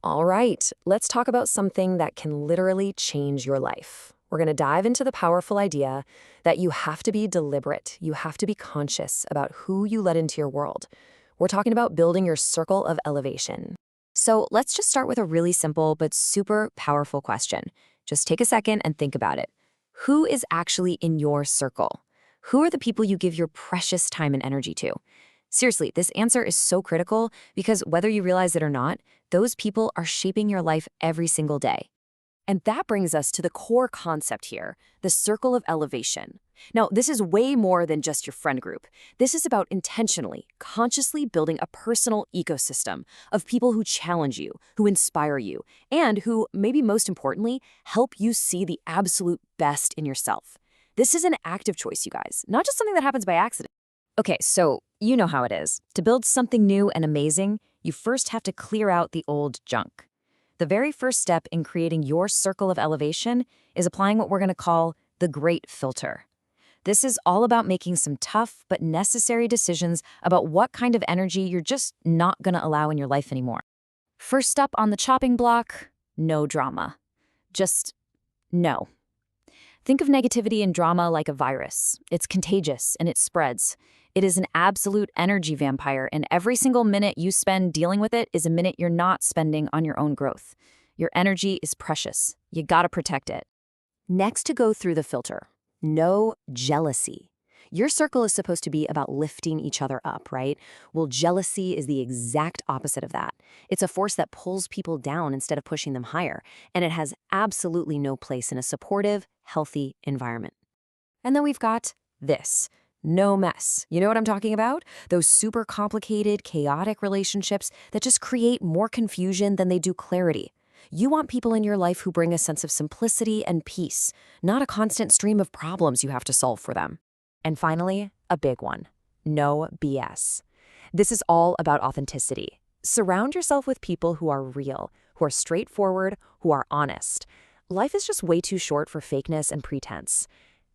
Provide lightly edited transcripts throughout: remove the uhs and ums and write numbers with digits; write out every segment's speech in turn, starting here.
All right, let's talk about something that can literally change your life. We're going to dive into the powerful idea that you have to be deliberate. You have to be conscious about who you let into your world. We're talking about building your circle of elevation. So let's just start with a really simple but super powerful question. Just take a second and think about it. Who is actually in your circle? Who are the people you give your precious time and energy to? Seriously, this answer is so critical because whether you realize it or not, those people are shaping your life every single day. And that brings us to the core concept here, the circle of elevation. Now, this is way more than just your friend group. This is about intentionally, consciously building a personal ecosystem of people who challenge you, who inspire you, and who, maybe most importantly, help you see the absolute best in yourself. This is an active choice, you guys, not just something that happens by accident. Okay, so you know how it is. To build something new and amazing, you first have to clear out the old junk. The very first step in creating your circle of elevation is applying what we're going to call the great filter. This is all about making some tough but necessary decisions about what kind of energy you're just not going to allow in your life anymore. First up on the chopping block, no drama. Just no. Think of negativity and drama like a virus. It's contagious and it spreads. It is an absolute energy vampire, and every single minute you spend dealing with it is a minute you're not spending on your own growth. Your energy is precious. You gotta protect it. Next to go through the filter, no jealousy. Your circle is supposed to be about lifting each other up, right? Well, jealousy is the exact opposite of that. It's a force that pulls people down instead of pushing them higher, and it has absolutely no place in a supportive, healthy environment. And then we've got this. No mess. You know what I'm talking about? Those super complicated, chaotic relationships that just create more confusion than they do clarity. You want people in your life who bring a sense of simplicity and peace, not a constant stream of problems you have to solve for them. And finally, a big one. No BS. This is all about authenticity. Surround yourself with people who are real, who are straightforward, who are honest. Life is just way too short for fakeness and pretense.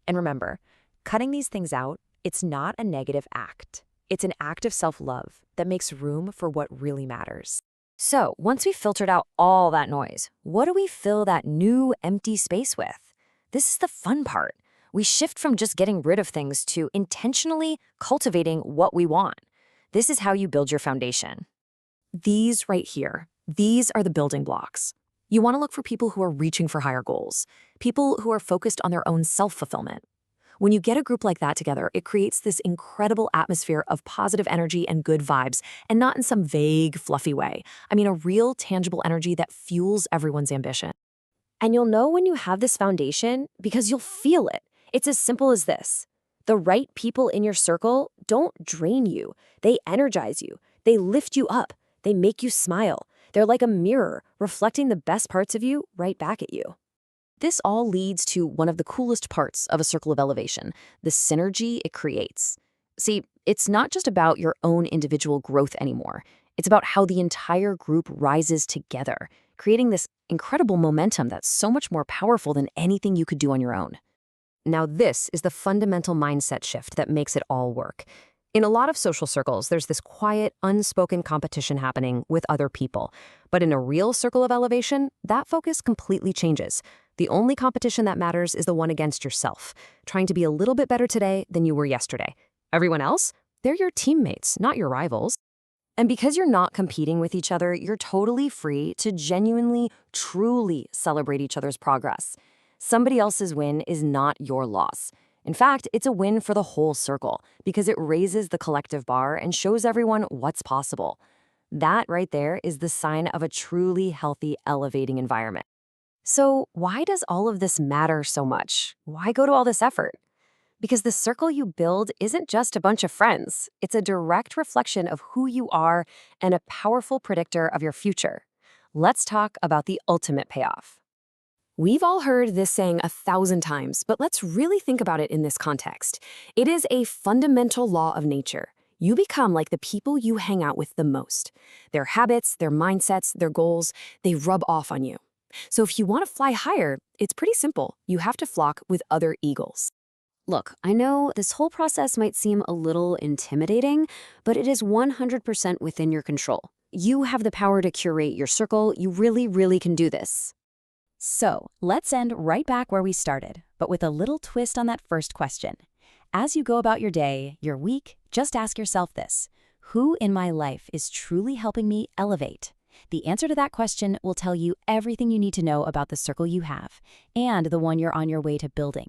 And remember, cutting these things out, it's not a negative act. It's an act of self-love that makes room for what really matters. So, once we've filtered out all that noise, what do we fill that new empty space with? This is the fun part. We shift from just getting rid of things to intentionally cultivating what we want. This is how you build your foundation. These right here, these are the building blocks. You want to look for people who are reaching for higher goals, people who are focused on their own self-fulfillment. When you get a group like that together, it creates this incredible atmosphere of positive energy and good vibes, and not in some vague, fluffy way. I mean, a real, tangible energy that fuels everyone's ambition. And you'll know when you have this foundation because you'll feel it. It's as simple as this. The right people in your circle don't drain you. They energize you. They lift you up. They make you smile. They're like a mirror, reflecting the best parts of you right back at you. This all leads to one of the coolest parts of a circle of elevation, the synergy it creates. See, it's not just about your own individual growth anymore. It's about how the entire group rises together, creating this incredible momentum that's so much more powerful than anything you could do on your own. Now, this is the fundamental mindset shift that makes it all work. In a lot of social circles, there's this quiet, unspoken competition happening with other people. But in a real circle of elevation, that focus completely changes. The only competition that matters is the one against yourself, trying to be a little bit better today than you were yesterday. Everyone else, they're your teammates, not your rivals. And because you're not competing with each other, you're totally free to genuinely, truly celebrate each other's progress. Somebody else's win is not your loss. In fact, it's a win for the whole circle because it raises the collective bar and shows everyone what's possible. That right there is the sign of a truly healthy, elevating environment. So why does all of this matter so much? Why go to all this effort? Because the circle you build isn't just a bunch of friends. It's a direct reflection of who you are and a powerful predictor of your future. Let's talk about the ultimate payoff. We've all heard this saying 1,000 times, but let's really think about it in this context. It is a fundamental law of nature. You become like the people you hang out with the most. Their habits, their mindsets, their goals, they rub off on you. So if you want to fly higher, it's pretty simple. You have to flock with other eagles. Look, I know this whole process might seem a little intimidating, but it is 100% within your control. You have the power to curate your circle. You really, really can do this. So, let's end right back where we started, but with a little twist on that first question. As you go about your day, your week, just ask yourself this: who in my life is truly helping me elevate? The answer to that question will tell you everything you need to know about the circle you have and the one you're on your way to building.